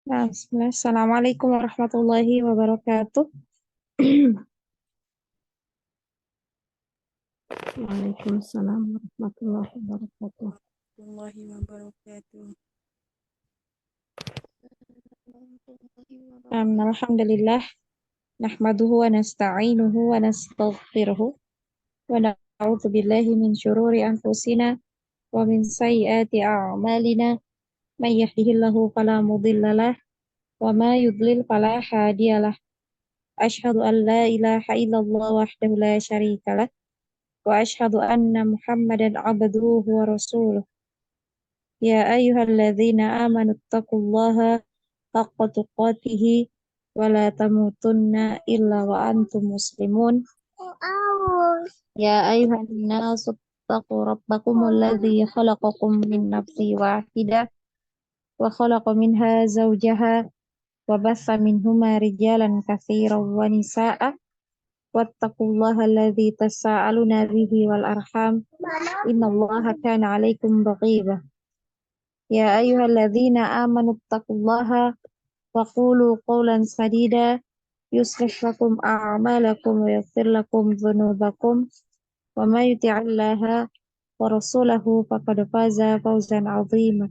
Nah, bismillah. Assalamualaikum warahmatullahi wabarakatuh. Waalaikumsalam warahmatullahi wabarakatuh. Warahmatullahi wabarakatuh. Alhamdulillah, nahmaduhu wa nasta'inuhu wa nastaghfiruhu wa na'udzu billahi min syururi anfusina wa min sayyiati a'malina. May yahdihillahu fala mudhillalah wa ma yudlil fala hadiyalah. Asyhadu an la ilaha illallah wahdahu la syarikalah wa asyhadu anna Muhammadan abduhu wa rasuluh. Ya ayyuhalladzina amanu taqullaha haqqa tuqatihi wa la tamutunna illa wa antum muslimun. Ya ayyuhan nasu taqu rabbakumul ladzi khalaqakum min nafsin wahidah wa khalaqa minha zawjaha wa bassa minhuma rijalan katsiran wa nisaa'a wattaqullaha alladzi tasaaluna bihi wal arham innallaha kana 'alaikum raqiba. Ya ayyuhalladzina amanu taqullaha wa qulu qawlan sadida yuslih lakum a'malakum wa yaghfir lakum dhunubakum wa may yuti'illaha wa rasulahu faqad faza fawzan 'azima.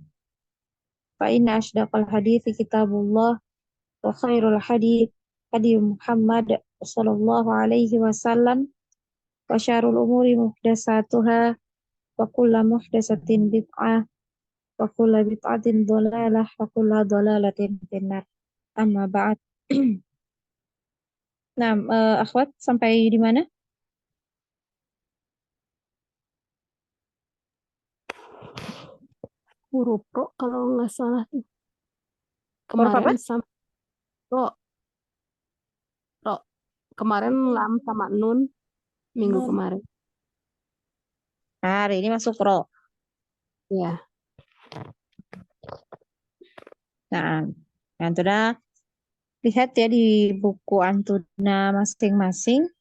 Fa inna ashdaqal hadithi kitabullah wa khairul hadits hadi Muhammad sallallahu alaihi wasallam wa syarrul umuri muhdatsatuha wa kullu muhdatsatin bid'ah wa kullu bid'atin dhalalah wa kullu dhalalatin finnar. Amma ba'd. Nah, akhwat sampai di mana? Huruf ro kalau nggak salah tuh. Huruf apa? Kemarin sama ro, ro. Kemarin lam sama nun minggu Nun. kemarin. Nah, hari ini masuk ro. Ya, Nah, Antuna lihat ya di buku Antuna masing-masing.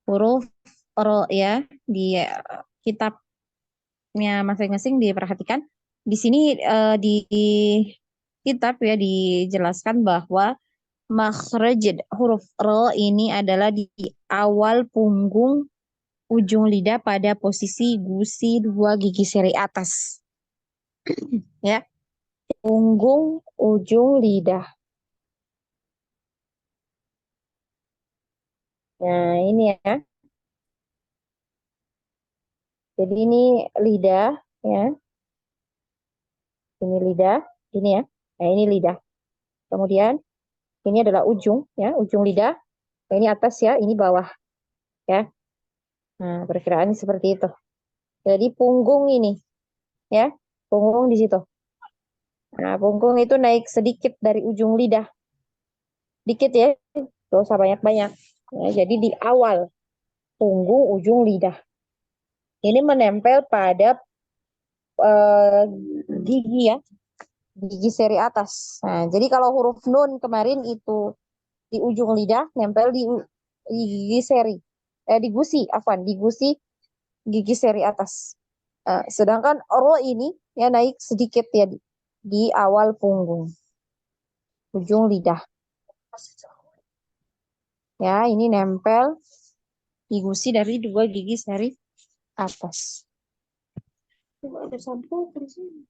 Huruf ro ya di kitabnya masing-masing diperhatikan. Di sini di kitab ya dijelaskan bahwa makhraj huruf ro ini adalah di awal punggung ujung lidah pada posisi gusi dua gigi seri atas. Ya, punggung ujung lidah. Nah, ini ya. Jadi ini lidah ya. Ini lidah, ini ya. Nah, ini lidah. Kemudian ini adalah ujung ya, ujung lidah. Nah, ini atas ya, ini bawah ya. Nah, perkiraan seperti itu. Jadi punggung ini ya, punggung di situ. Nah, punggung itu naik sedikit dari ujung lidah. Dikit ya, gak usah banyak-banyak. Nah, jadi di awal punggung ujung lidah. Ini menempel pada gigi ya, gigi seri atas. Nah, jadi kalau huruf nun kemarin itu di ujung lidah, nempel di gigi seri. Di gusi, afwan, di gusi gigi seri atas. Sedangkan ro ini ya naik sedikit ya di awal punggung, ujung lidah. Ya, ini nempel di gusi dari dua gigi seri atas. Coba ada sampo di sini.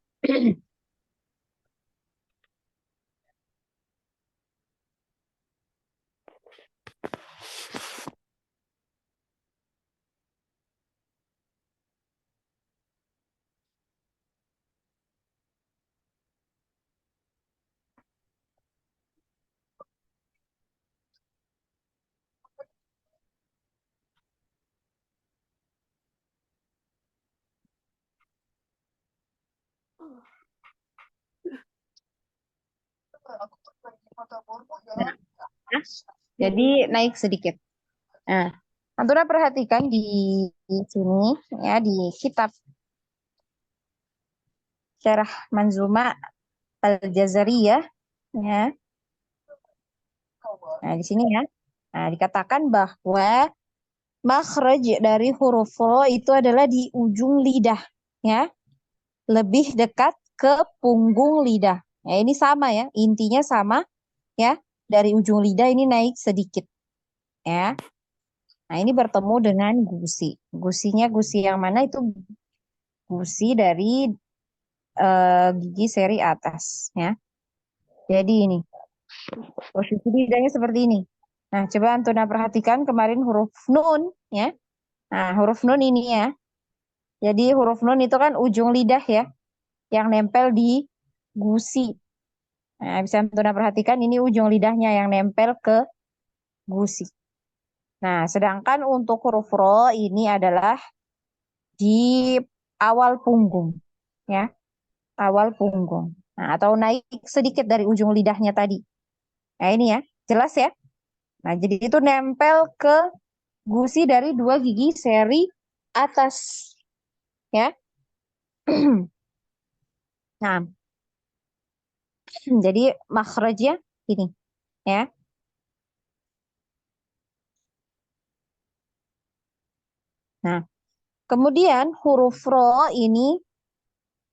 Nah, jadi naik sedikit. Nah, Antuna perhatikan di sini ya di kitab Syarah Manzuma al-jazariyah, ya. Nah, di sini ya. Nah, dikatakan bahwa makhraj dari huruf ro itu adalah di ujung lidah, ya. Lebih dekat ke punggung lidah. Ya, ini sama ya, intinya sama ya. Dari ujung lidah ini naik sedikit, ya. Nah, ini bertemu dengan gusi. Gusinya gusi yang mana itu gusi dari gigi seri atas, ya. Jadi ini posisi lidahnya seperti ini. Nah, coba Antuna perhatikan kemarin huruf nun, ya. Nah, huruf nun ini ya. Jadi huruf nun itu kan ujung lidah ya, yang nempel di gusi. Nah, bisa Antuna perhatikan ini ujung lidahnya yang nempel ke gusi. Nah, sedangkan untuk huruf ro ini adalah di awal punggung, ya, awal punggung. Nah, atau naik sedikit dari ujung lidahnya tadi. Nah, ini ya, jelas ya. Nah, jadi itu nempel ke gusi dari dua gigi seri atas, ya. Nah, jadi makhrajnya ini, ya. Nah, kemudian huruf ro ini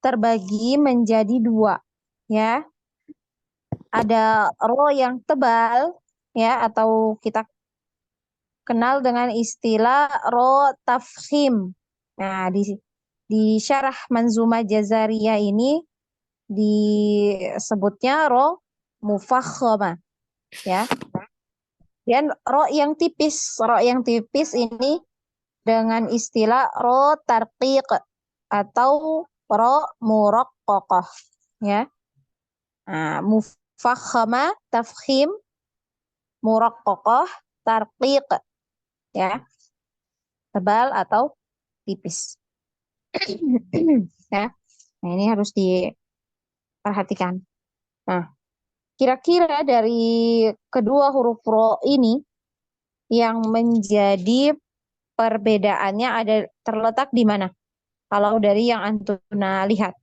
terbagi menjadi dua, ya. Ada ro yang tebal, ya, atau kita kenal dengan istilah ro tafkhim. Nah, di syarah Manzumah Jazariyah ini disebutnya ro mufakhama, ya. Dan ro yang tipis ini dengan istilah ro tarqiq atau ro muraqqaqah, ya. Nah, mufakhama, tafkhim, muraqqaqah, tarqiq, ya. Tebal atau tipis. Ya. Nah, ini harus diperhatikan. Nah, kira-kira dari kedua huruf ro ini yang menjadi perbedaannya ada terletak di mana? Kalau dari yang Antuna lihat.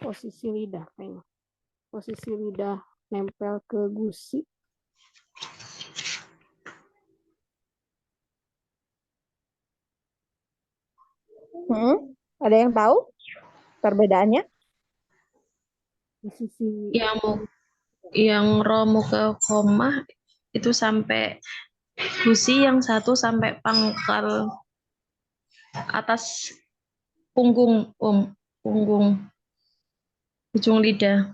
Posisi lidah kayaknya. Posisi lidah nempel ke gusi. Ada yang tahu perbedaannya? Posisi Yang ro muka koma itu sampai gusi, yang satu sampai pangkal atas punggung, punggung ujung lidah.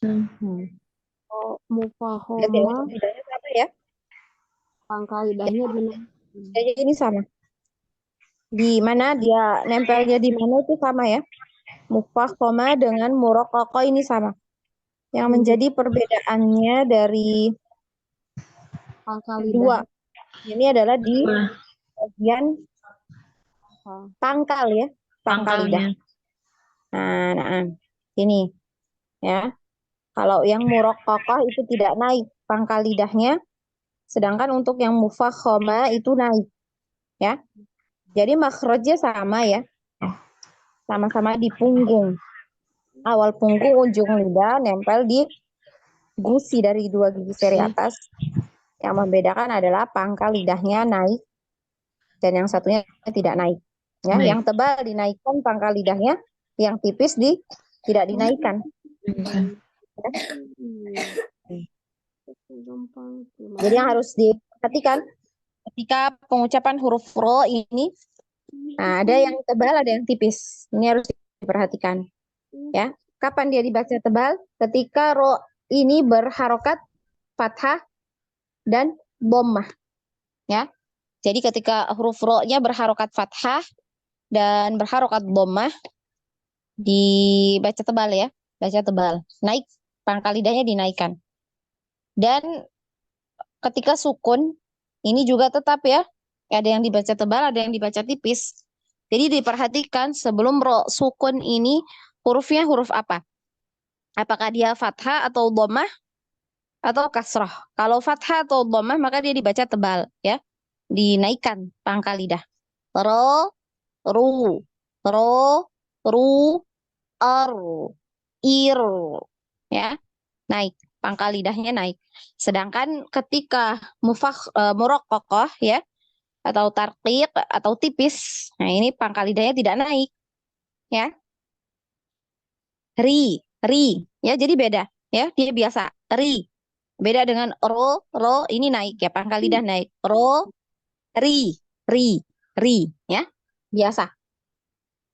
oh, Berarti mufahoma, ujung lidahnya sama ya? pangkal lidahnya dinaikin. Jadi ini sama. Di mana dia nempelnya di mana itu sama ya? Mufakhoma dengan muraqqaqah ini sama. Yang menjadi perbedaannya dari Pangkal dua lidah. ini adalah di Nah, bagian pangkal ya, pangkal lidah. pangkalnya. Nah, ini ya. Kalau yang muraqqaqah itu tidak naik pangkal lidahnya, sedangkan untuk yang mufakhama itu naik, ya. Jadi makhrajnya sama ya, sama-sama di punggung. Awal punggung, ujung lidah nempel di gusi dari dua gigi seri atas. Yang membedakan adalah pangkal lidahnya naik dan yang satunya tidak naik. Ya, Naik. yang tebal dinaikkan pangkal lidahnya, yang tipis tidak dinaikkan. Jadi yang harus diperhatikan ketika pengucapan huruf ro ini, nah, ada yang tebal, ada yang tipis. Ini harus diperhatikan. Ya, kapan dia dibaca tebal? Ketika ro ini berharokat fathah dan dhammah. Ya, jadi ketika huruf ro-nya berharokat fathah dan berharokat dhammah, dibaca tebal ya, baca tebal. Naik, pangkal lidahnya dinaikkan. Dan ketika sukun, ini juga tetap ya, ada yang dibaca tebal, ada yang dibaca tipis. Jadi diperhatikan sebelum ro sukun ini hurufnya huruf apa? Apakah dia fathah atau dhammah atau kasrah? Kalau fathah atau dhammah maka dia dibaca tebal ya. Dinaikkan pangkal lidah. Ro, ru, ro, ru, ar, ir. Ya, naik. Pangkal lidahnya naik. Sedangkan ketika muraqqaqah ya atau tarqiq atau tipis, nah ini pangkal lidahnya tidak naik ya. Ri, ya jadi beda ya, dia biasa ri. Beda dengan ro ini naik ya, pangkal lidah naik. Ri, ri, ri ya. Biasa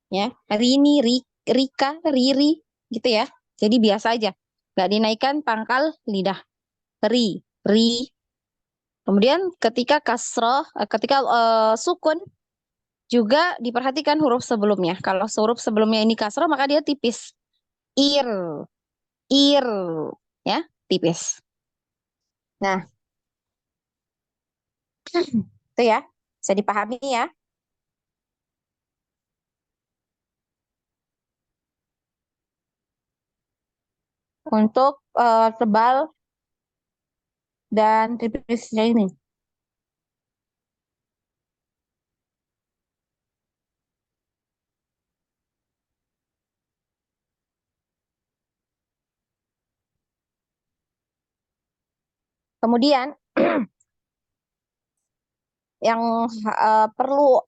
ya. Rini, rika, riri gitu ya. Jadi biasa aja. Nggak dinaikkan pangkal lidah. Ri. Kemudian ketika kasroh, ketika sukun juga diperhatikan huruf sebelumnya. Kalau huruf sebelumnya ini kasroh maka dia tipis. Ir, ir, ya tipis. Nah, itu ya, bisa dipahami ya. Untuk tebal dan tipisnya ini. Kemudian yang perlu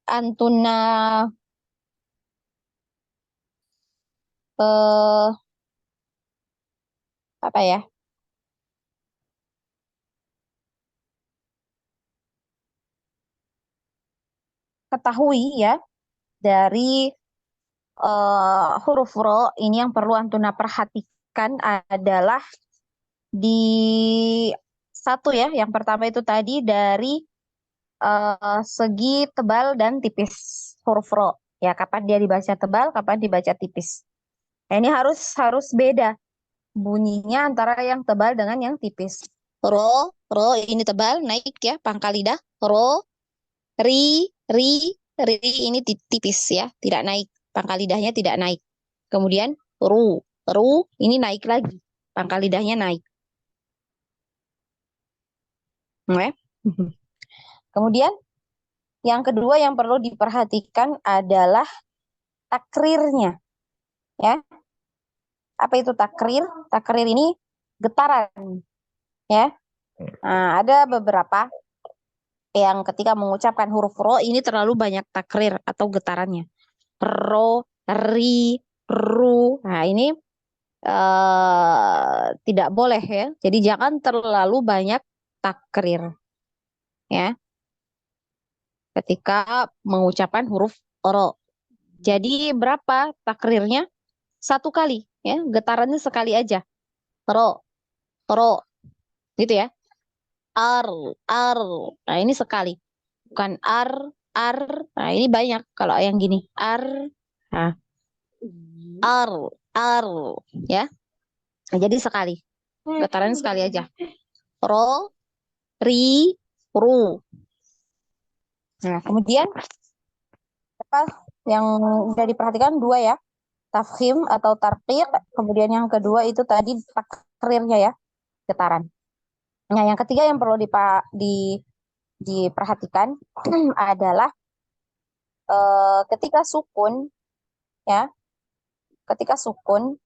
Antuna eh, apa ya? Ketahui ya dari huruf ro ini yang perlu Antuna perhatikan adalah di satu ya, yang pertama itu tadi dari segi tebal dan tipis huruf ro. Ya, kapan dia dibaca tebal, kapan dibaca tipis. Nah, ini harus beda bunyinya antara yang tebal dengan yang tipis. Ro ini tebal, naik ya, pangkal lidah. Ri, ri ini tipis ya, tidak naik. Pangkal lidahnya tidak naik. Kemudian ru ini naik lagi. Pangkal lidahnya naik. Oke. Kemudian yang kedua yang perlu diperhatikan adalah takrirnya. Ya. Apa itu takrir? Takrir ini getaran. Ya. Nah, ada beberapa yang ketika mengucapkan huruf ro ini terlalu banyak takrir atau getarannya. Ro, ri, ru. Nah, ini tidak boleh ya. Jadi jangan terlalu banyak takrir ya ketika mengucapkan huruf ro. Jadi berapa takrirnya? Satu kali ya, getarannya sekali aja. Ro, gitu ya. Ar, ar. Nah, ini sekali. Bukan ar. Nah, ini banyak kalau yang gini. Nah, ar, ar. Ya. Nah, jadi sekali. Getarannya sekali aja. Ro, ri, ru. Nah, kemudian apa yang sudah diperhatikan dua ya. Tafkhim atau tarqiq. Kemudian yang kedua itu tadi takrirnya ya, getaran. Nah, yang ketiga yang perlu diperhatikan adalah ketika sukun ya, ketika sukun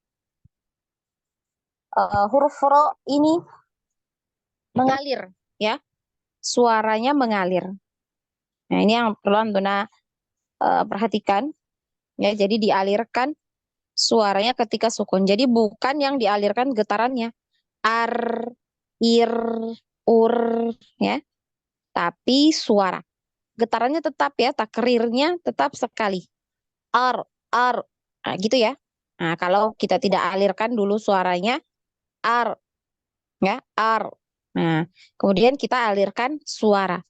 huruf ro ini mengalir ya, suaranya mengalir. Nah, ini yang perlu Antuna perhatikan ya, jadi dialirkan suaranya ketika sukun. Jadi bukan yang dialirkan getarannya. Ar, ir, ur ya, tapi suara. Getarannya tetap ya, takrirnya tetap sekali. Ar, nah, gitu ya. Nah, kalau kita tidak alirkan dulu suaranya, ar, ya, ar. Nah, kemudian kita alirkan suara.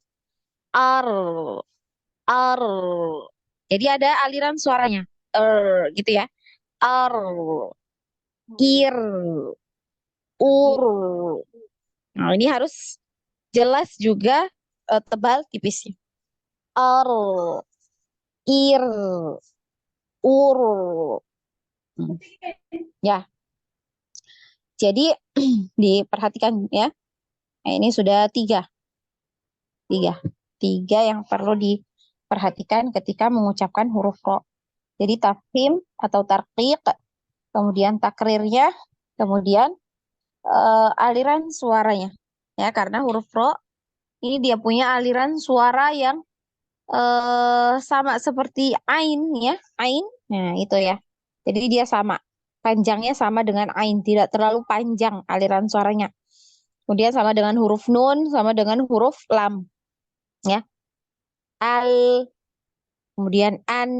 Ar, ar. Jadi ada aliran suaranya. Gitu ya. Ar, ir, ur. Nah, ini harus jelas juga tebal tipisnya. Ar, ir, ur. Ya, jadi diperhatikan ya. Nah, ini sudah tiga yang perlu diperhatikan ketika mengucapkan huruf ro. Jadi tafkhim atau tarqiq, kemudian takrirnya, kemudian aliran suaranya. Ya, karena huruf ro ini dia punya aliran suara yang sama seperti ain ya, ain. Nah, itu ya. Jadi dia sama. Panjangnya sama dengan ain, tidak terlalu panjang aliran suaranya. Kemudian sama dengan huruf nun, sama dengan huruf lam. Ya. Al, kemudian an,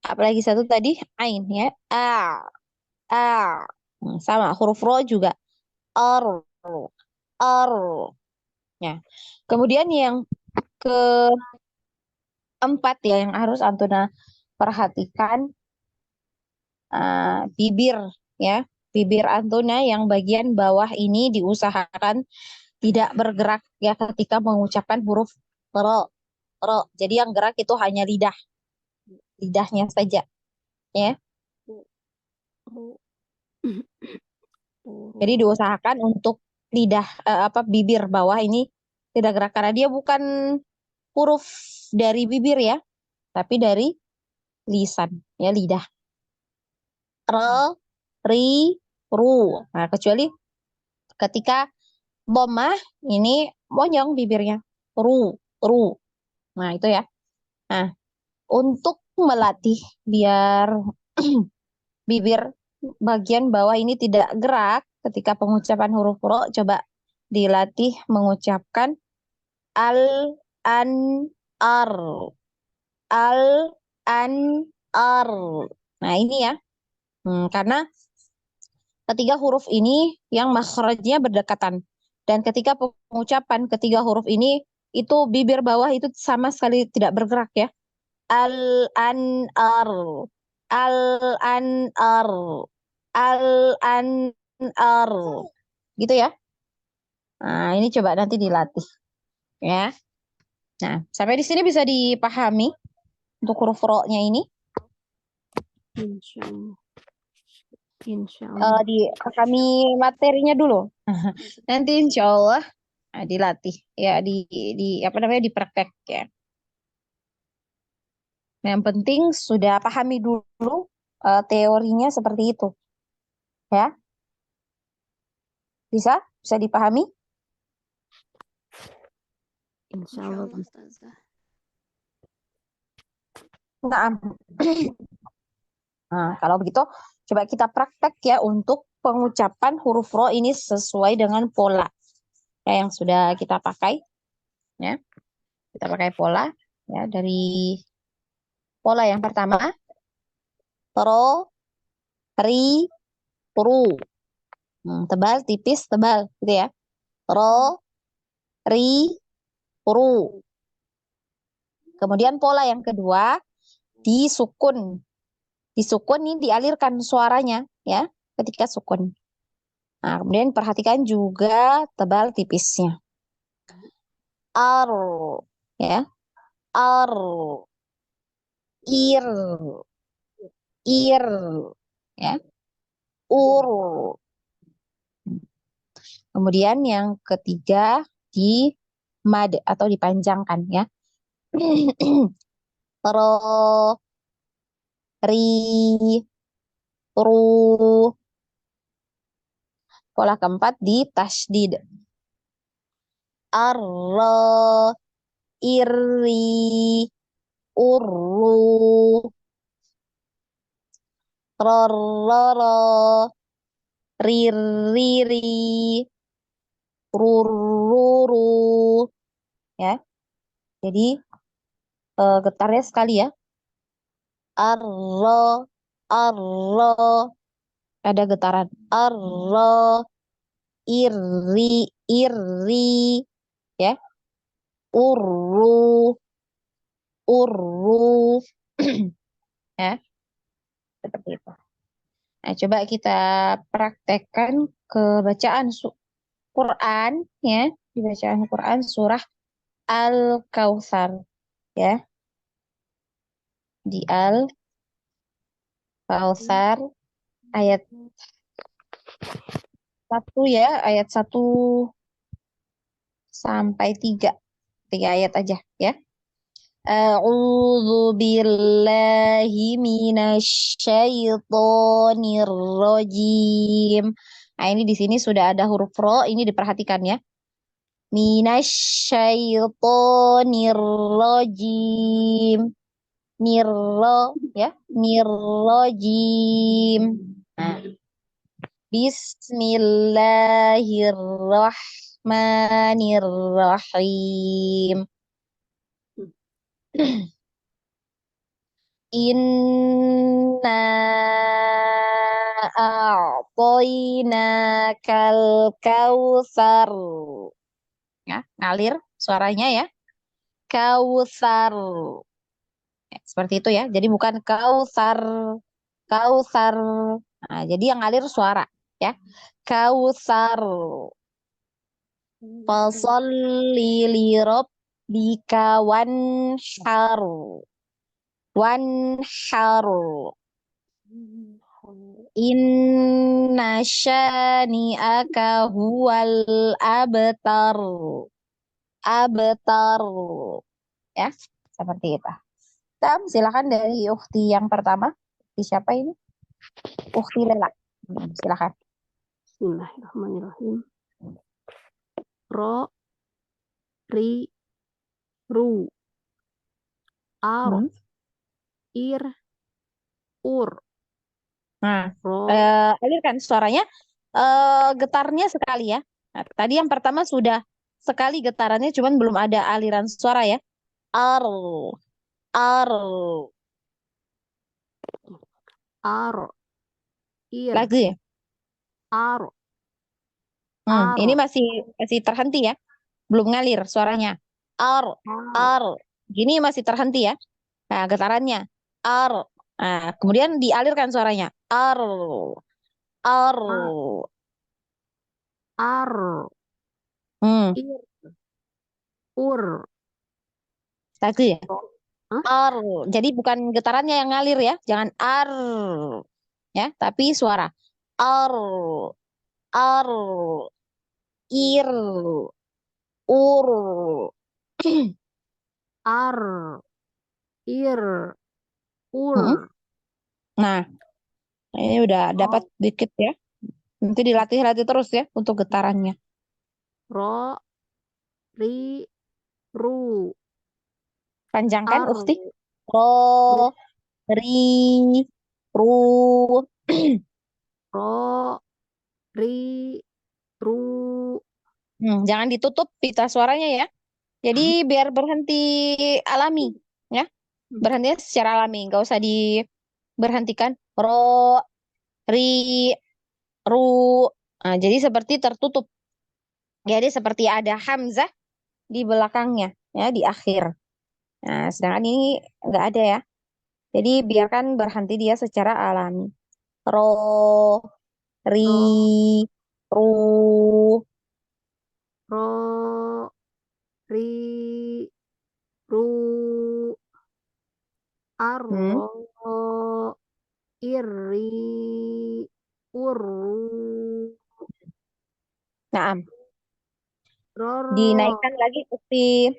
apalagi satu tadi, ain ya. A. Sama huruf ro juga. Ar, ar. Ya. Kemudian yang keempat ya yang harus Antuna perhatikan, bibir ya. Bibir Antuna yang bagian bawah ini diusahakan tidak bergerak ya ketika mengucapkan huruf ro. Ro. Jadi yang gerak itu hanya lidahnya saja ya. Jadi diusahakan untuk lidah bibir bawah ini tidak gerak karena dia bukan huruf dari bibir ya, tapi dari lisan ya, lidah. Re, ri, ru. Nah, kecuali ketika dhammah ini monyong bibirnya. Ru, ru. Nah, itu ya. Nah, untuk melatih biar bibir bagian bawah ini tidak gerak ketika pengucapan huruf ro, coba dilatih mengucapkan al, an, ar. Al, an, ar. Nah, ini ya. Karena ketiga huruf ini yang makhrajnya berdekatan. Dan ketika pengucapan ketiga huruf ini, itu bibir bawah itu sama sekali tidak bergerak ya. Al, an, ar. Al, an, ar. Al, an, ar. Gitu ya. Nah, ini coba nanti dilatih. Ya. Nah, sampai di sini bisa dipahami untuk huruf ro-nya ini. Insya Allah. Insya Allah. Dipahami materinya dulu. Nanti insya Allah dilatih ya, di apa namanya, dipraktek ya. Yang penting sudah pahami dulu teorinya seperti itu ya. Bisa dipahami. Insya Allah. Ustazah. Nah, kalau begitu coba kita praktek ya untuk pengucapan huruf ro ini sesuai dengan pola ya yang sudah kita pakai ya. Kita pakai pola ya, dari pola yang pertama, ro, ri, ru. Tebal, tipis, tebal gitu ya. Ro, ri, ru. Kemudian pola yang kedua, disukun. Disukun ini dialirkan suaranya ya ketika sukun. Nah, kemudian perhatikan juga tebal tipisnya. Ar, ya. Ar, ir, ir, ya. Ur. Kemudian yang ketiga di mad atau dipanjangkan ya. Ro, ri, ru. Pola keempat di tasdid. Arro, irri, urru, rororo, ririri, rururu. Ya, jadi getarnya sekali ya. Arro, arro. Ada getaran. Arro, irri, irri. Ya, urru, urru. Ya, seperti itu. Nah, coba kita praktekkan ke bacaan Quran ya, di bacaan Quran surah Al-Kautsar ya. Di Kautsar ayat 1 ya, ayat 1 sampai 3. 3 ayat aja ya. A'udzu billahi minasyaitonir rajim. Nah, ini di sini sudah ada huruf ro, ini diperhatikan ya. Minasyaitonir rajim. Nirro ya, nirrojim. Nah, bismillahirrahmanirrahim. Inna a'toinakal kautsar. Ya, ngalir suaranya ya. Kautsar. Ya, seperti itu ya. Jadi bukan kautsar, kautsar. Nah, jadi yang ngalir suara ya. Kautsar. Fasalli li rabbika wanhar. Wanhar. Inna syani'aka huwal abtar. Abtar. Ya, seperti itu. Silakan dari ukti yang pertama. Ukti siapa ini? Ukti Lela. Silakan. Bismillahirrahmanirrahim. Ro, ri, ru, ar, Hmm. ir, ur, Nah, ro, alirkan suaranya. Getarnya sekali ya. Nah, tadi yang pertama sudah sekali getarannya, cuman belum ada aliran suara ya. Ar, ar, ar, ir, lagi ya. ar, Ini ar, masih masih terhenti ya, belum ngalir suaranya. Ar, ar, ar, gini masih terhenti ya. Nah, getarannya. Ar. Nah, kemudian dialirkan suaranya. Ar, ar. ar, ar, Hmm, ir, ur, lagi ya. ro. Hah? Ar. Jadi bukan getarannya yang ngalir ya, jangan ar ya, tapi suara. Ar, ar, ir, ur. Ar, ir, Mm-mm. ur, Nah, ini udah dapat ro, dikit ya. Nanti dilatih-latih terus ya untuk getarannya. ro, ri, ru, Panjangkan ar, ukti. Ro, ru, ri, ru. ro, ri, ru. Jangan ditutup pita suaranya ya. Jadi biar berhenti alami ya. Berhenti secara alami, nggak usah diberhentikan. Ro, ri, ru. Nah, jadi seperti tertutup. Jadi seperti ada hamzah di belakangnya ya, di akhir. Nah, sedangkan ini nggak ada ya. Jadi biarkan berhenti dia secara alami. Ro, ri, Ro, ru. ro, ri, ru, Hmm, arro, iri, uru, nah, roro. dinaikkan lagi ukti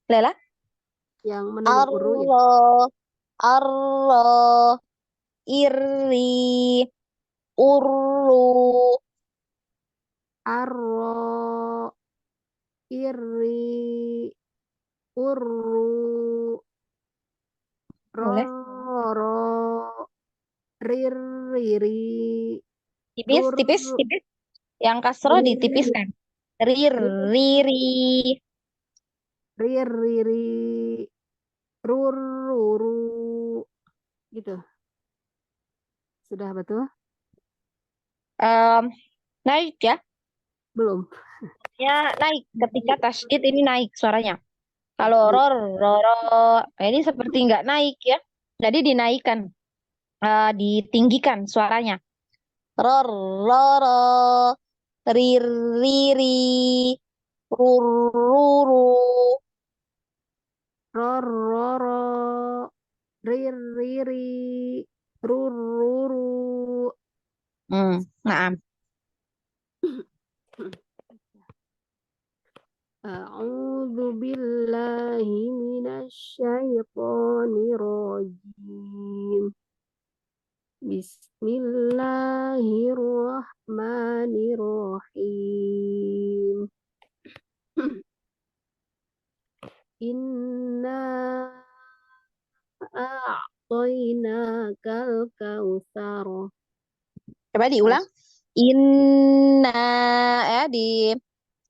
Lela. Yang mana yang uru ya? Arro, arro, iri, uru. Arro, iri, uru, Boleh. roro, ririri, Tipis, rur, tipis, tipis. Yang kasro rir, ditipiskan. Rir, rir, riri. ririri, ruru, gitu. Sudah betul? Em, naik ya. Belum. Ya, naik. Ketika tasydid ini naik suaranya. Kalau ror, roro. Nah, ini seperti nggak naik ya. Jadi dinaikkan. Ditinggikan suaranya. Ror, roro. Rir, riri. Rur, ruru. Roro, ririri, ruru, بالله من الشيطان الرجيم بسم الله الرحمن الرحيم إنا أعطيناك الكوثر Coba diulang. Inna ya di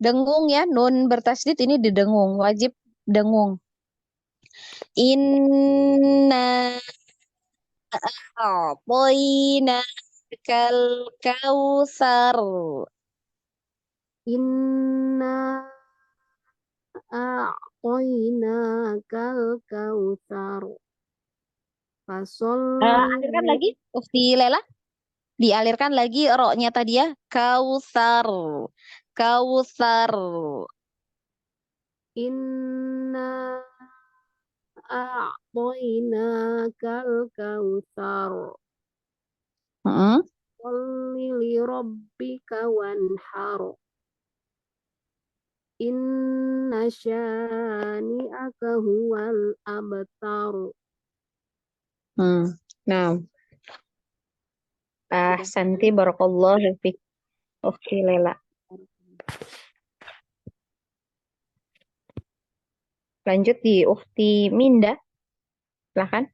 dengung ya, nun bertasydid ini didengung, wajib dengung. Inna a'toina kal kausar. Inna a'toinakal kautsar. Alirkan Fasolli lagi, Ufti Lela. Dialirkan lagi roknya tadi ya. Kausar. Kausar. inna a'toinakal kautsar. Mm-mm. Sholli li rabbika wanhar. Inna syani'aka huwal abtar. Nah, Sudah. Santi barakallahu fiik. Ufti Lela. Lanjut di Ufti Minda. Silahkan.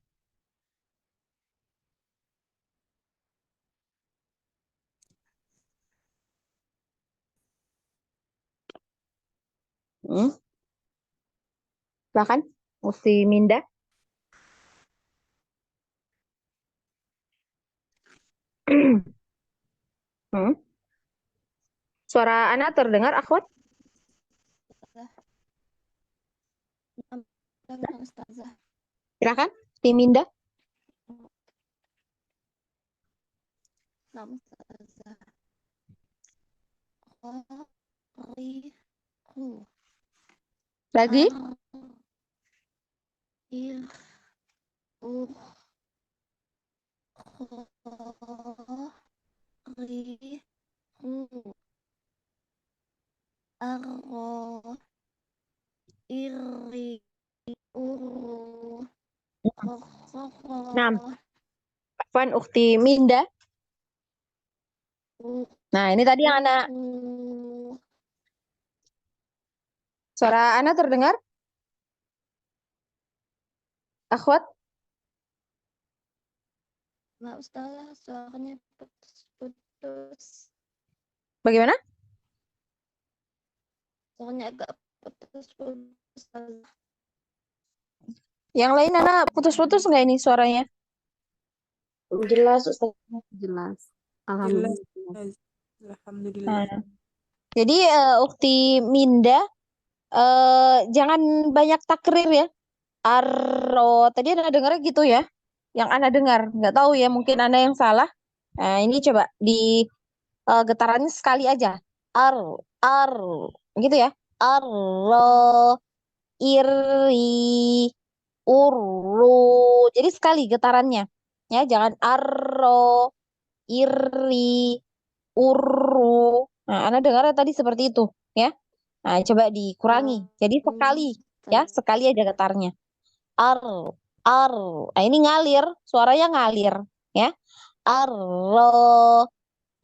Hmm. Silahkan. Ufti Minda. Hmm. Suara Ana terdengar, Akhwat? Silahkan. Ufti Minda. Nam Ustazah. Qari'u. Lagi. Qari'u. Qari'u. Arro. Irri. Uru. Nah, Afwan Ufti Minda. Nah, ini tadi yang anak suara Ana terdengar? Akhwat, Nah, Ustazah, suaranya putus-putus. bagaimana? Suaranya agak putus-putus, Ustazah. Yang lain Ana putus-putus nggak ini suaranya? Jelas, Ustaz. Jelas. Jelas, Alhamdulillah. Ustaz. Alhamdulillah. Nah, jadi Ukti Minda jangan banyak takrir ya. Arro, tadi Ana dengarnya gitu ya. Yang Ana dengar, nggak tahu ya, mungkin Ana yang salah. Nah, ini coba di getarannya sekali aja. Ar, gitu ya. Arro, iri, uru. Jadi sekali getarannya. Ya, jangan arro, iri, uru. Nah, Ana dengarnya tadi seperti itu, ya. Nah, coba dikurangi. Jadi sekali, ya, sekali aja getarnya. Ar, ar. Nah, ini ngalir, suaranya ngalir, ya. Arro,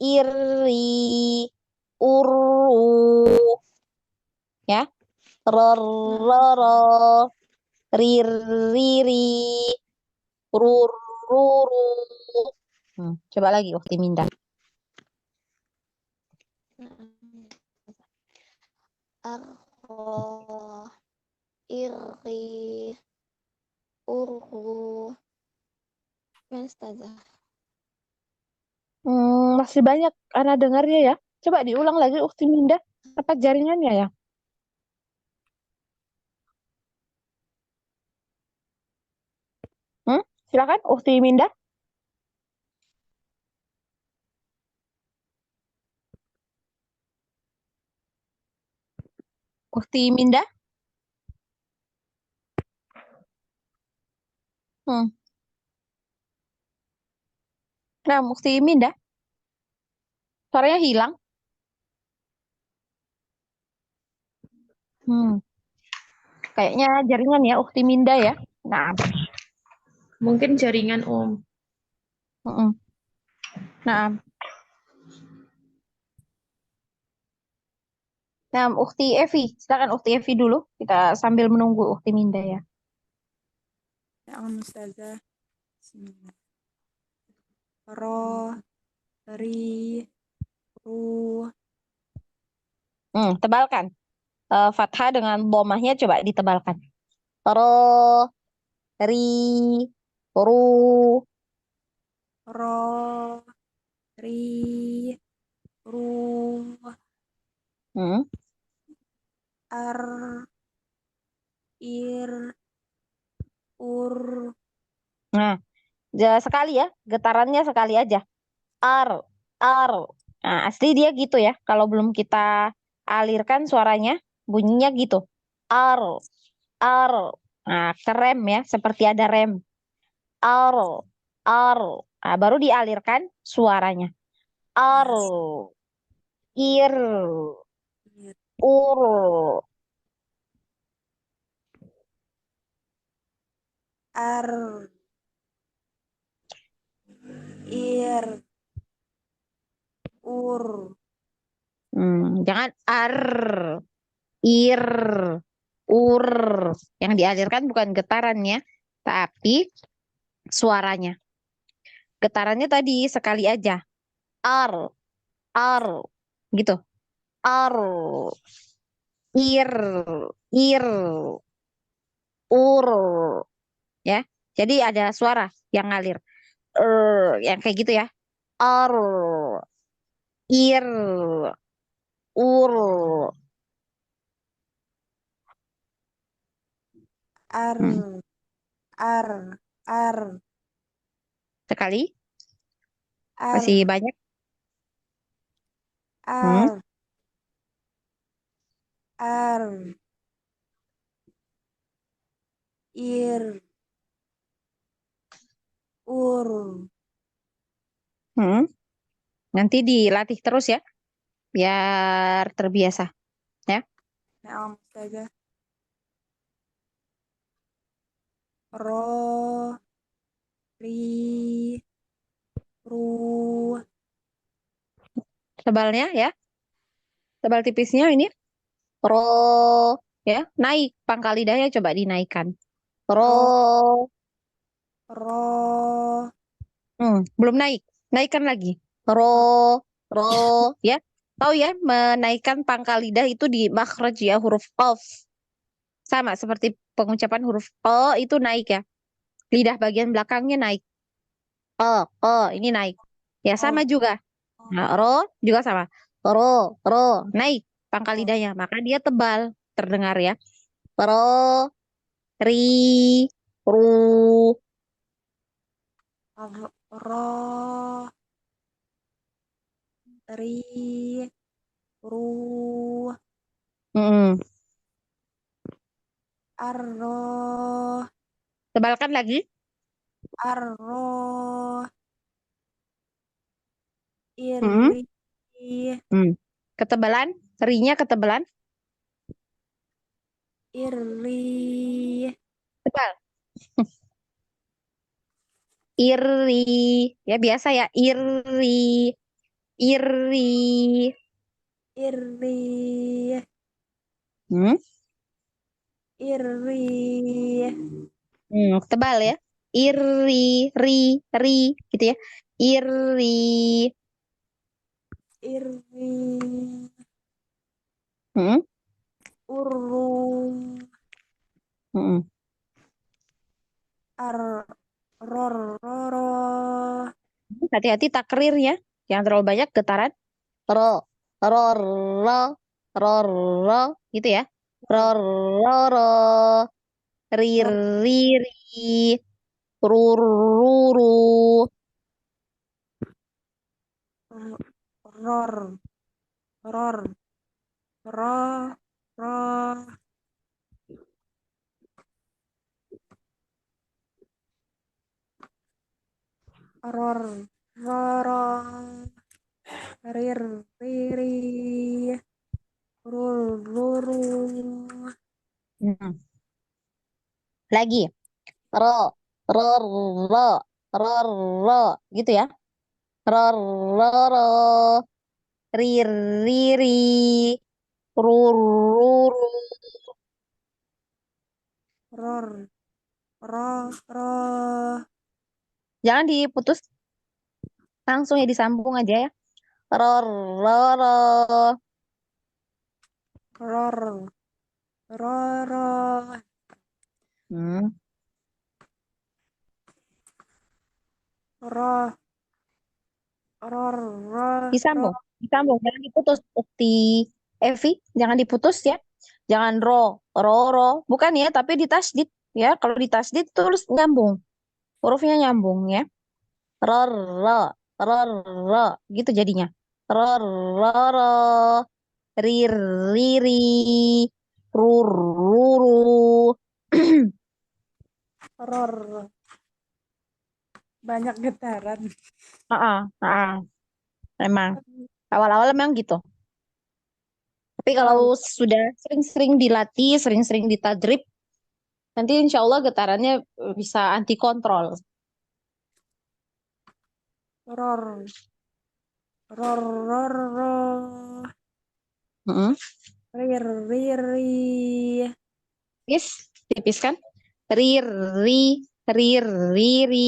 iri, uru, ya. Roro, riri, ruru. Coba lagi, Ukti Minda. Arro. Irri. Uru. Gimana, Ustazah? Masih banyak Ana dengarnya ya. Coba diulang lagi, Ukti Minda. Apa jaringannya ya? Silakan, Ukti Minda. Ukti Minda. Hmm. Nah, Ukti Minda. Suaranya hilang. Kayaknya jaringan ya, Ukti Minda ya. Nah, Mungkin jaringan Om. mm-mm. Nah, Ukti Evi, silakan Ukti Evi dulu. Kita sambil menunggu Ukti Minda ya. Na'am Ustazah. Bismillah. Ro, ri, ru, Tebalkan. Fathah dengan domahnya coba ditebalkan. Ro, ri, ru. ro, ri, ru, Hmm. ar, ir, ur, Nah, sekali ya, getarannya sekali aja. Ar, ar. Nah, asli dia gitu ya. Kalau belum kita alirkan suaranya, bunyinya gitu. Ar, ar. Nah, kerem ya, seperti ada rem. Ar, ar. Nah, baru dialirkan suaranya. Ar, ir, ir, ur. ar, ir, ur, Jangan ar, ir, ur. Yang dialirkan bukan getarannya, tapi suaranya. Getarannya tadi sekali aja. Ar, ar, gitu. Ar, ir, ir, ur, ya. Jadi ada suara yang ngalir. Yang kayak gitu ya. Ar, ir, ur. ar, Hmm. ar, ar, Sekali, ar, masih banyak. Hmm. ar, ar, ir, ur. Hmm. Nanti dilatih terus ya, biar terbiasa. Ya. Na'am Ustazah. Ro, ri, ru, Tebalnya ya, tebal tipisnya ini. Ro, ya, naik pangkal lidahnya coba dinaikkan. Ro, ro, ro, belum naik, naikkan lagi. Ro, ro, ya, tahu ya, menaikkan pangkal lidah itu di makhraj ya, huruf qaf. Sama seperti pengucapan huruf o itu naik ya, lidah bagian belakangnya naik. Ini naik. Ya sama oh, juga. Nah, ro juga sama. Ro, ro, naik pangkal oh, lidahnya, maka dia tebal terdengar ya. Ro, ri, ru. ro, ri, ru, Mm-mm. arro, Tebalkan lagi. arro, Mm-mm. iri, Mm. Ketebalan, rinya ketebalan, iri, tebal. Iri, ya biasa ya, iri, iri. iri, Hmm? iri, Tebal ya. Iri, ri, ri, gitu ya. Iri. iri, Hmm? uru, Mm-mm. ar, ror, roro, Hati-hati takrirnya. Jangan terlalu banyak getaran. Ro, ro, ro, ro, ro, gitu ya. Ro, ro, ro, ri, ror, ri, ri, ru, ru, ru. ror, ror, ro, ro, ror, roro, rir, riri, rur, ruru, Hmm. Lagi. Ro, ro, ro, ro, ro, gitu ya. Ro, ro, ro, ri, ri, ri, ru, ru, ru. Ror. Ro. Ro. Jangan diputus, langsung ya disambung aja ya. Ro, ro, ro. Ror. Ro. Ro. Hmm. Ro. Ror. Ro. Ro. Disambung, disambung, jangan diputus. Ukti Evi, jangan diputus ya. Jangan ro, bukan ya, tapi ditasdid ya. Kalau ditasdid terus nyambung, hurufnya nyambung ya. Ro, ro, ro, ro, gitu jadinya. Ro, ro, ro, ri, ri, ri, ru, ru, ru. Ror. Banyak getaran. Memang awal-awal memang gitu. Tapi kalau Ror. sudah sering-sering dilatih, sering-sering ditadrib, nanti insya Allah getarannya bisa anti kontrol. Ror. Ror. Ror. Ror. Mm-mm. Rir. Rir. Ri. Tipis, tipis kan? Ri, ri, ri, ri, ri.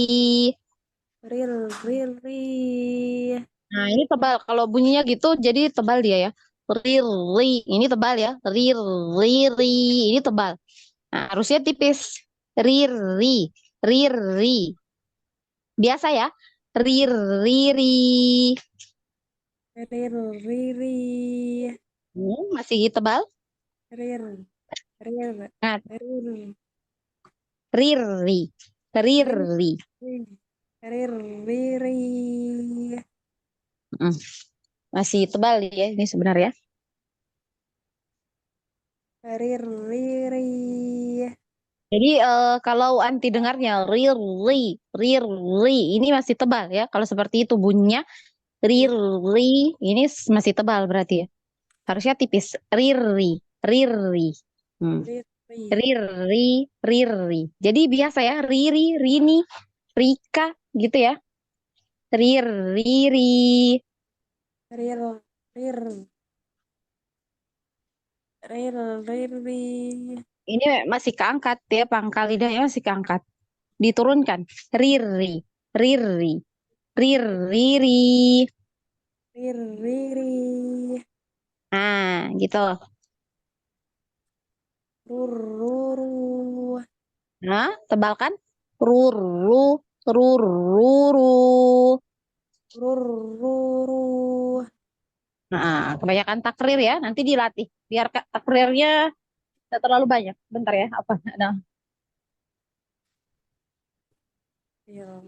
Rir. Rir. Ri. Nah, ini tebal. Kalau bunyinya gitu, jadi tebal dia ya. Ri, ri. Ini tebal ya. Ri, ri, ri. Ini tebal. Nah, harusnya tipis. Ri, ri, ri, ri. Biasa ya. Ri, ri, ri. Rir. Rir. Ri. Masih tebal. Rir. Rir. Nah, Rir. ri, ri. Ri, Rir. ri. Rir. Rir. Ri. Mm. Masih tebal ya ini sebenarnya. Rir. Rir. Ri. Jadi kalau anti dengarnya ri, ini masih tebal ya. Kalau seperti itu bunyinya ri, ini masih tebal berarti ya. Harusnya tipis. Ri. Hmm. Rir. Ri. Riri, riri. Jadi biasa ya, riri, rini, rika gitu ya. Riri. Rir. Rir. Rir. Rir. Ri. Ini masih keangkat ya, pangkal lidahnya masih keangkat. Diturunkan. Riri, riri, riri. Rir. Rir. Ri. Nah, gitu. Rur. Ruru. Nah, tebal kan? Ruru, ruru. Rur. Ruru. Nah, kebanyakan takrir ya. Nanti dilatih. Biar takrirnya tidak terlalu banyak. Bentar ya, apa? Nah, Iya.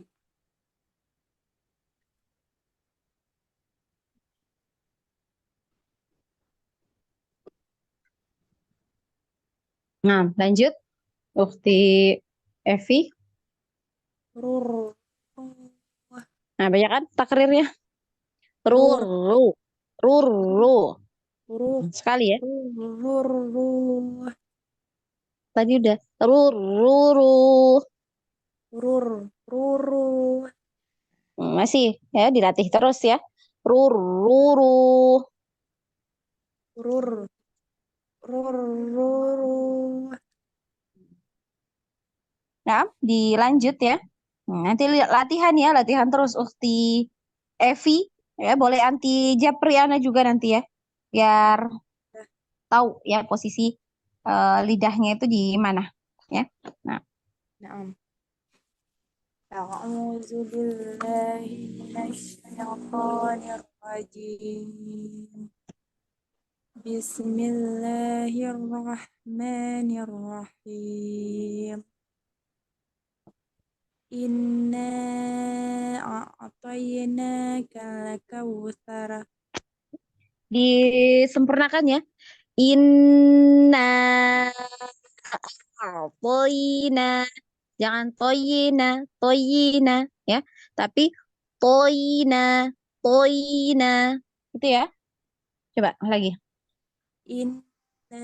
nah lanjut. Ukti Evi. Rur. Nah, banyak kan takrirnya. Rur. Ruru, ruru. Rur. Sekali ya. Rur. Rur. Tadi udah. Ruru. Rur. Ruru. Masih ya, dilatih terus ya. Ruru. Rur. Rur. Ruru. Nah, dilanjut ya. Nanti latihan ya, latihan terus Ukti Evi. Ya, boleh anti Japriana juga nanti ya. Biar tahu ya posisi lidahnya itu di mana. Ya. Nah, Naam. A'udzu billahi minasyaitonir rajim. Bismillahirrahmanirrahim. Inna a'tainaka al-kautsar. disempurnakan ya. Inna toyina. Jangan toyina ya. Tapi toyina, toyina. Itu ya. Coba lagi. Inna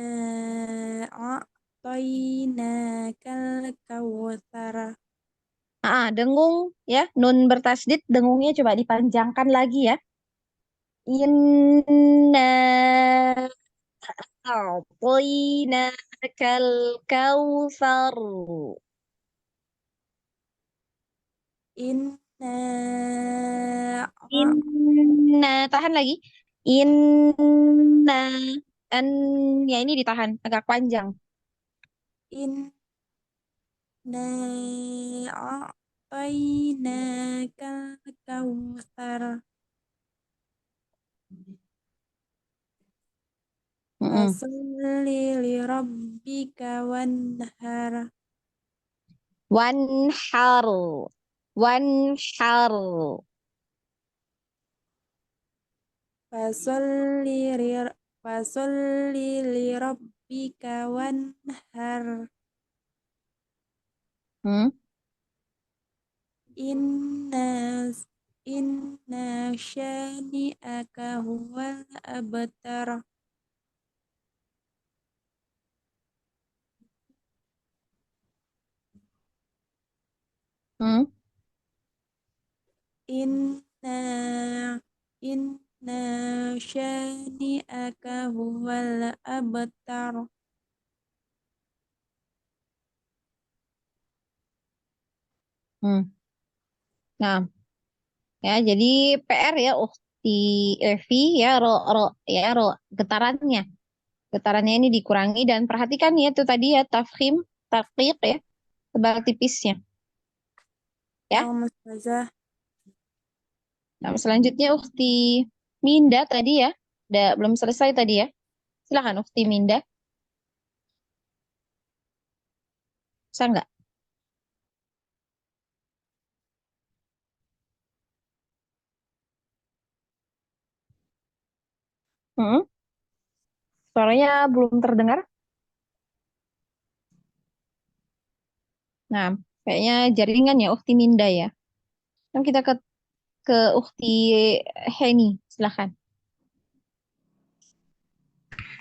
a'tainakal kautsara. Dengung ya, nun bertasdid, dengungnya coba dipanjangkan lagi ya. Inna a'tainakal kautsar. Inna Inna, tahan lagi. Inna, an, ya ini ditahan, agak panjang. inna a'tainakal kautsara. Fasalli lirabbika wanhar. Wanhar, wanhar. Fasalli lirabbika wanhar. Hmm? Inna inna syani'aka huwal abtar. Hmm? Inna inna syani'aka huwal abtar. Hmm. Nah, ya jadi PR ya Ukti Evi ya ro getarannya. Getarannya ini dikurangi dan perhatikan ya itu tadi ya tafkhim, taqiq ya, tebal tipisnya ya. Yang Ustazah. Nah, selanjutnya Ukti Minda tadi ya. Belum selesai tadi ya. Silakan Ukti Minda. Bisa nggak? Hmm? Suaranya belum terdengar. Nah, kayaknya jaringan ya Ukti Minda ya. Kan kita ke Ukti Heni. Silakan.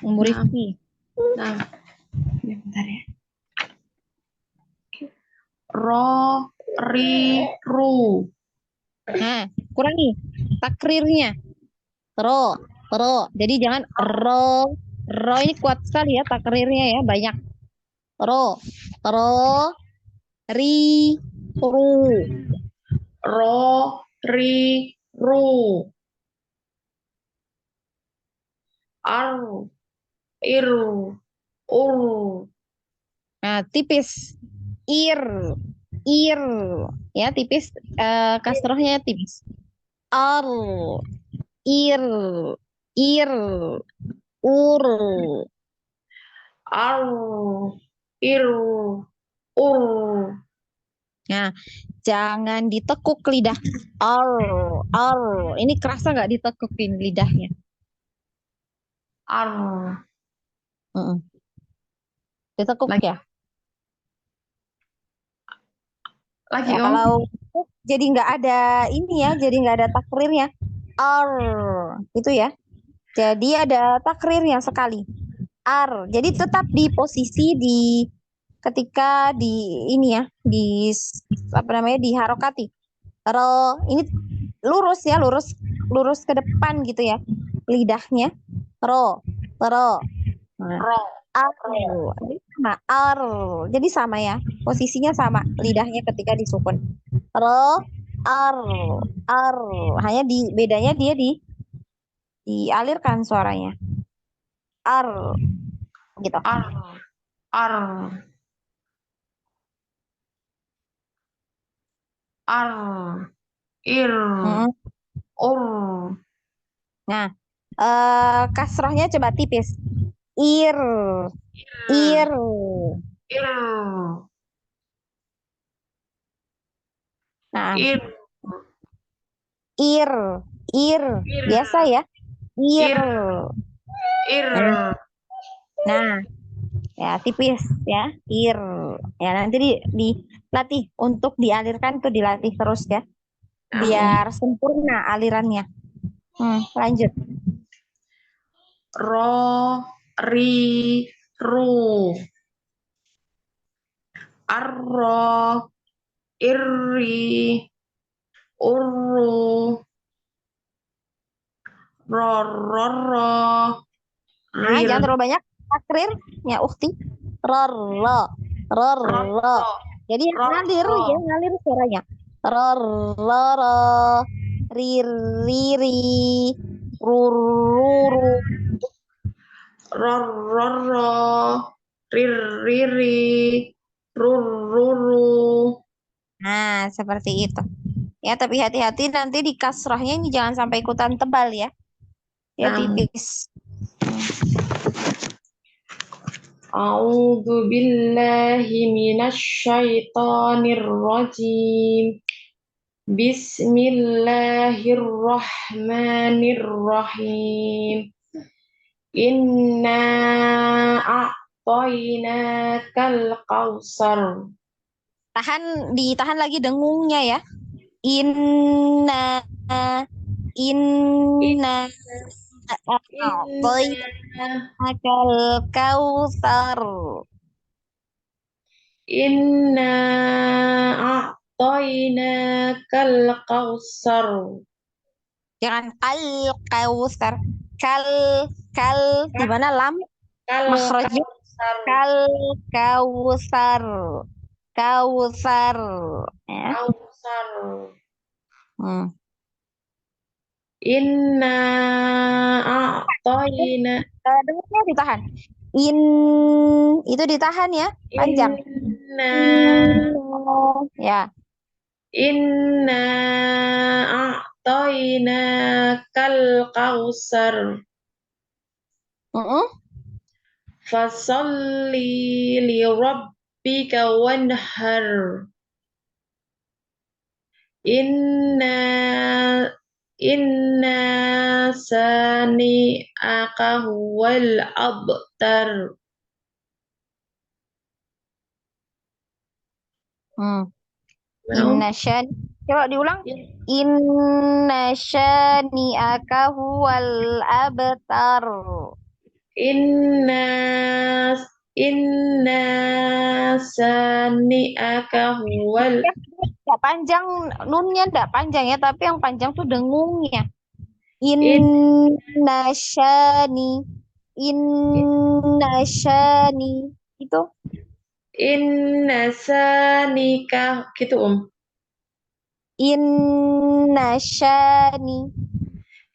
Umur Nah, Rifki. nah, Ya, bentar ya. ro, ri, ru. Nah, kurangi takrirnya. Ro. Jadi jangan ro. Ro ini kuat sekali ya takrirnya ya, banyak. Ro, ri, ru. Ro, ri, ru. Ar, iru, ur. Nah, tipis. Ir, ir. Ya, tipis. Kasrohnya tipis. Ar, ir, ir, ur. Ar, iru, ur. Nah, jangan ditekuk lidah. Ar, ar. Ini kerasa nggak ditekukin lidahnya? Ar. Mm-mm. Ditekuk Lagi, ya. lagi Ya Om. kalau jadi nggak ada ini ya, jadi nggak ada takrirnya. Ar, itu ya. Jadi ada takrirnya sekali. Ar. Jadi tetap di posisi di ketika di ini ya, di apa namanya diharokati. Ro, ini lurus ya, lurus ke depan gitu ya. Lidahnya. Ro. Nah, Ro, ar. Jadi sama ar. Jadi sama ya. Posisinya sama lidahnya ketika disukun. Ro, ar, ar. Hanya bedanya dia dialirkan suaranya. Ar gitu. ar, ar, ar, ir, Hmm. ur. Nah, kasrohnya coba tipis. Ir, ir. Ir, Nah, ir, ir, ir. ir, Biasa ya. Ir. ir, ir. Nah, ya tipis ya. Ir. Ya nanti dilatih untuk dialirkan tuh dilatih terus ya. Biar sempurna alirannya. Lanjut. Ro, ri, ru. arro, irri, urru, rororo, Nah, jangan rir, terlalu banyak takrir ya ukhti. Rorro, rorro. rorro, Jadi ngalir rorro, ya, ngalir suaranya. Rorro, riri, rururu. rororo, riri, rururu. Nah, seperti itu. Ya, tapi hati-hati nanti di kasrahnya ini jangan sampai ikutan tebal ya. Ya Nah, tipis. a'udzu billahi minasy syaithanir rajim. Bismillahirrahmanirrahim. Inna a'tainakal kautsar. Ditahan lagi dengungnya ya. Inna inna a'tainakal kautsar. Inna a'tainakal kautsar. Jangan kautsar. Kal di mana lam Kal makhrajnya kautsar. kautsar. Kautsar ya. Kautsar. Hmm. Inna a'tayna. Dengungnya ditahan. Itu ditahan ya, panjang. Inna Ya. Inna a'tayna kal kausar. Fasalli li rabbika wanhar. Inna sani'aka huwal abtar. Inna syani. Coba diulang. Inna syani'aka huwal abtar. Inna sani'aka huwal. Tidak panjang, nunnya tidak panjang ya, tapi yang panjang tuh dengungnya. Inna syani. Inna syani. Itu. Inna sanika gitu Inna syani.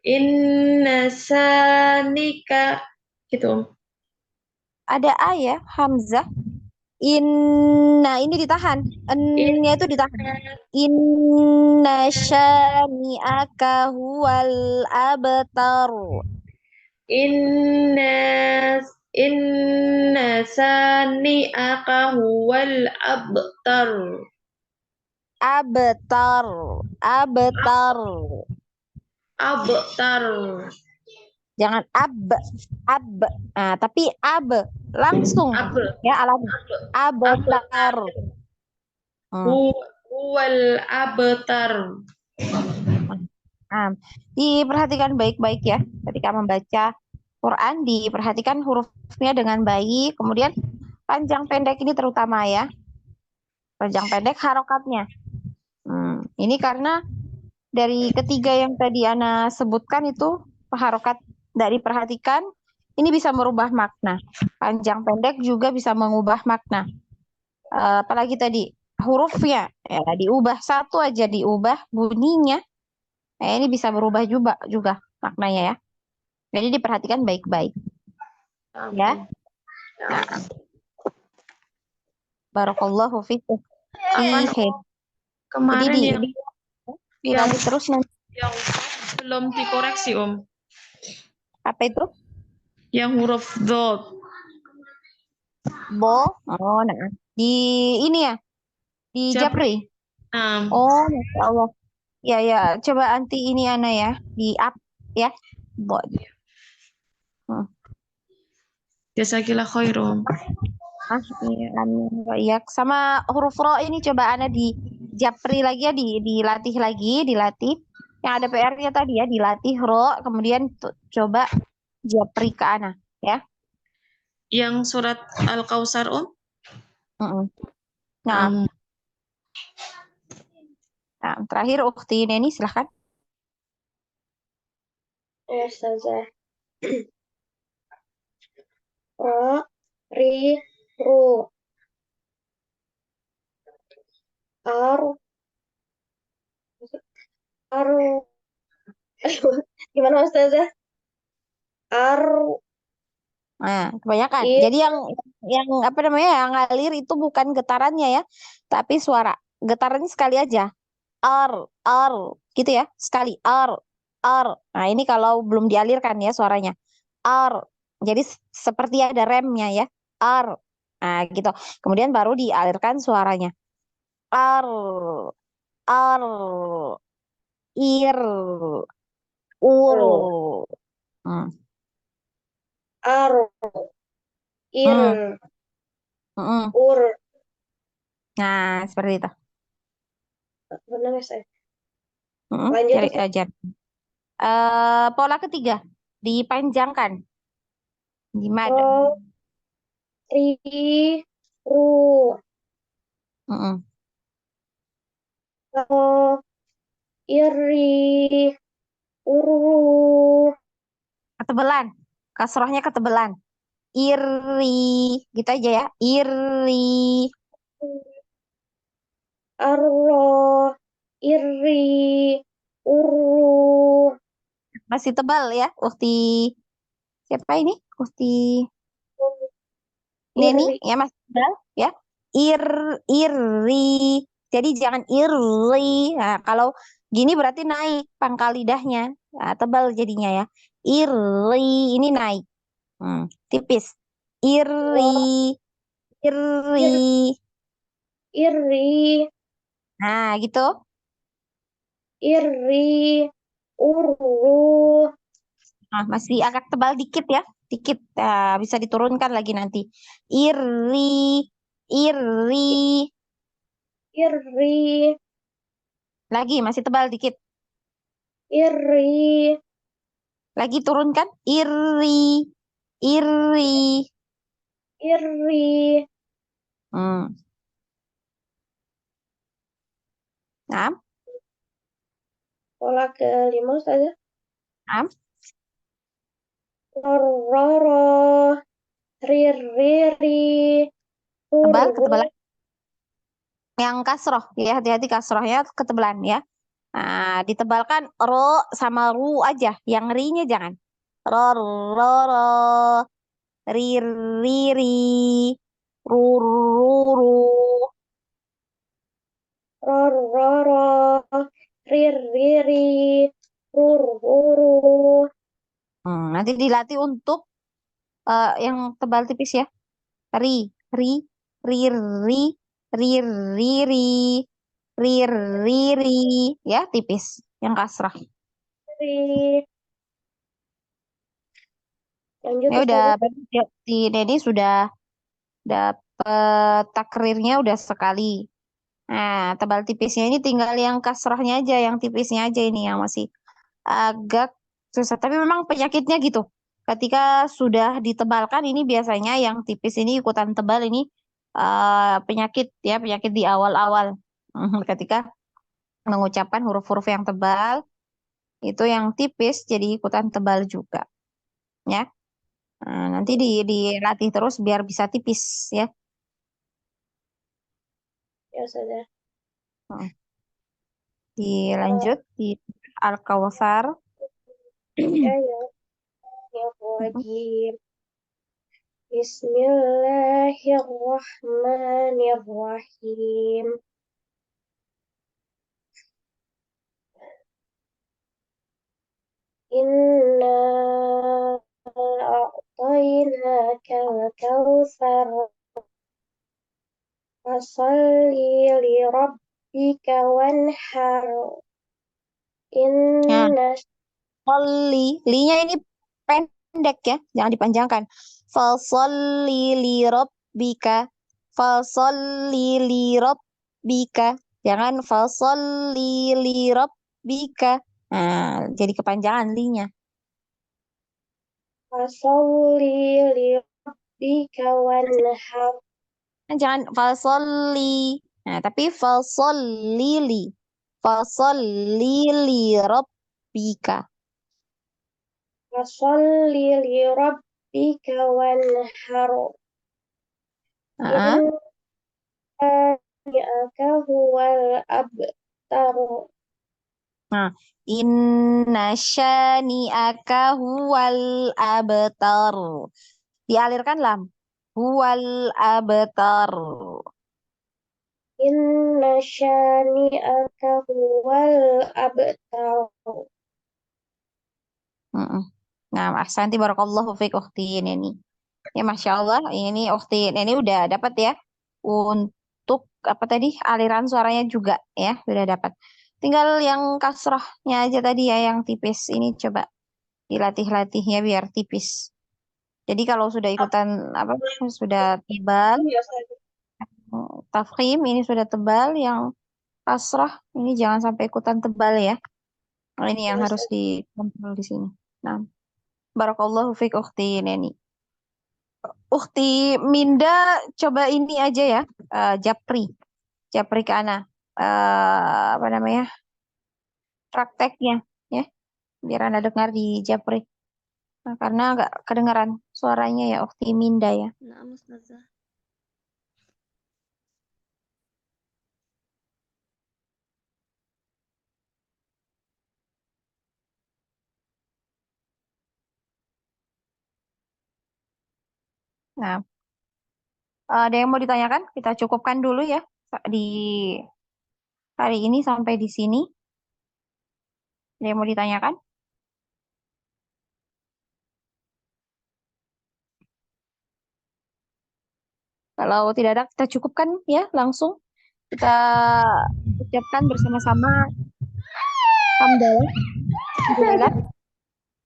Inna sanika gitu Ada A ya, Hamzah. Inna ini ditahan. N-nya itu ditahan. Inna syani'aka huwal abtar. Inna sani'aka huwal abtar. Abtar. Abtar. Abtar. Jangan ab. Nah, tapi ab langsung ya alami. Abtar. Huwal abtar. Nah, diperhatikan baik-baik ya ketika membaca Quran, diperhatikan hurufnya dengan baik, kemudian panjang pendek ini terutama ya. Panjang pendek harokatnya. Ini karena dari ketiga yang tadi Ana sebutkan itu harokat tidak diperhatikan, ini bisa merubah makna. Panjang pendek juga bisa mengubah makna. Apalagi tadi hurufnya ya, diubah satu aja, diubah bunyinya. Ini bisa berubah juga maknanya ya. Jadi diperhatikan baik-baik. Ya. Nah. Barakallahu fikum. Kemarin jadi dilatih terus nanti. Yang belum dikoreksi Apa itu? Yang huruf dot. Bo. Oh, nah. Di ini ya. Di Japri. Oh, Masya Allah. Ya. Coba nanti ini Ana ya. Di up ya. Bo. Jazakillah khairum. Iya. Sama huruf ro ini coba Ana di Japri lagi ya. Dilatih lagi. Yang ada PR-nya tadi ya. Dilatih ro. Kemudian coba Japri ke Ana. Ya. Yang surat Al-Kautsar Nah, Am. terakhir Ukti Neni silahkan. Ya, Ustazah. Ro, ri, ru, ar, ar. Gimana Ustazah? Ar, Nah, kebanyakan. i, Jadi yang apa namanya yang ngalir itu bukan getarannya ya, tapi suara. Getarannya sekali aja. R, gitu ya, sekali R. Nah, ini kalau belum dialirkan ya suaranya. R. Jadi seperti ada remnya ya. R. Nah, gitu. Kemudian baru dialirkan suaranya. R, R, ir, ur. Hmm. ar, ir, Hmm. Hmm. ur. Nah, seperti itu. Benar ya, Ustazah? Hmm. Lanjut, Cari Ustazah. aja. Pola ketiga dipanjangkan di mad. Ro, ri, ru, Mm-mm. ro, iri, uru, Ketebelan, kasrohnya ketebelan. Iri, gitu aja ya. Iri. arro, iri, uru, Masih tebal ya. Ukti siapa ini? Ukti Neni iri, ya masih tebal ya. Ir, iri. Jadi jangan iri. Nah, kalau gini berarti naik pangkal lidahnya. Nah, tebal jadinya ya. Iri ini naik. Tipis. Iri, ro, iri. iri, Nah, gitu. iri, uru, Nah, masih agak tebal dikit ya. Dikit. Bisa diturunkan lagi nanti. Iri, iri. iri, Lagi masih tebal dikit. iri, Lagi turunkan. Iri, iri. iri. Hmm. Nah, Pola kelima, Ustazah. nah. Roro, riri, Tebal, uru, ketebalan. Yang kasroh. Ya, hati-hati kasrohnya ketebalan ya. Nah, ditebalkan ro sama ru aja. Yang ri-nya jangan. Ro, ro, ro. Ri, ri, ri. Ru, ru, ru. roro, riri, uru. Nanti dilatih untuk yang tebal tipis ya. Ri, ri, ri, ri, ri, ri, ri, ri, ri, ri. Ya, tipis. Yang kasrah. Ri. Lanjut, Ya udah, Ustazah. bagus ya. Si Dedi sudah dapet takrirnya udah sekali. Nah, tebal tipisnya ini tinggal yang kasrahnya aja, yang tipisnya aja ini yang masih agak susah. Tapi memang penyakitnya gitu. Ketika sudah ditebalkan ini biasanya yang tipis ini ikutan tebal ini penyakit ya, penyakit di awal-awal. Ketika mengucapkan huruf-huruf yang tebal itu yang tipis jadi ikutan tebal juga ya. Nah, nanti dilatih terus biar bisa tipis ya. Ya, Ustazah. Dilanjut di Al-Kawthar. Ya, ya. Ya, wajib. Bismillahirrahmanirrahim. Inna a'tainaka al-kawthar. Fasalli li rabbika wanhar. Nah, Inna li-nya ini pendek ya, jangan dipanjangkan. Fasolli li rabbika. Fasolli li rabbika. Jangan fasolli li rabbika. Nah, jadi kepanjangan li-nya. fasalli li rabbika wanhar. Jangan fasolli. Nah, tapi fasollili. Fasollili rabbika. Fasolli li rabbika wanhar. Heeh. Innaka huwal abtar. Nah, inna syani'aka huwal abtar. Dialirkan lam. Huwal abtar. Inna syani'aka huwal abtar. Mm-mm. Nah, ahsanti barakallahu fiik ukhti ini. Ya, Masya Allah, ini ukhti ini udah dapat ya. Untuk apa tadi aliran suaranya juga ya, sudah dapat. Tinggal yang kasrahnya aja tadi ya, yang tipis. Ini coba dilatih-latihnya biar tipis. Jadi kalau sudah ikutan apa sudah tebal, tafkhim ini sudah tebal, yang kasrah ini jangan sampai ikutan tebal ya. Nah, ini yang harus dikontrol di sini. Nah, barakallahu fiik ukhti Neni. Ukhti Minda coba ini aja ya, Japri. Japri ke Ana. Apa namanya? Prakteknya ya, biar Anda dengar di Japri. Nah, karena agak kedengaran suaranya ya Ukhti Minda ya. Naam Ustazah. Nah, ada yang mau ditanyakan? Kita cukupkan dulu ya di hari ini sampai di sini. Ada yang mau ditanyakan? Kalau tidak ada, kita cukupkan ya langsung. Kita ucapkan bersama-sama hamdalah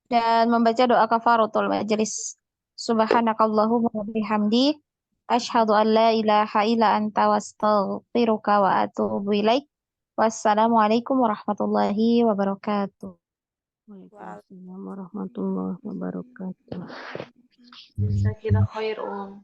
dan membaca doa kafaratul majelis. Subhanakallahumma wa bihamdik asyhadu an la ilaha illa anta wastaghfiruka wa atubu ilaik. Wassalamualaikum warahmatullahi wabarakatuh. Waalaikumsalam warahmatullahi wabarakatuh. Jazakallah khair, Om.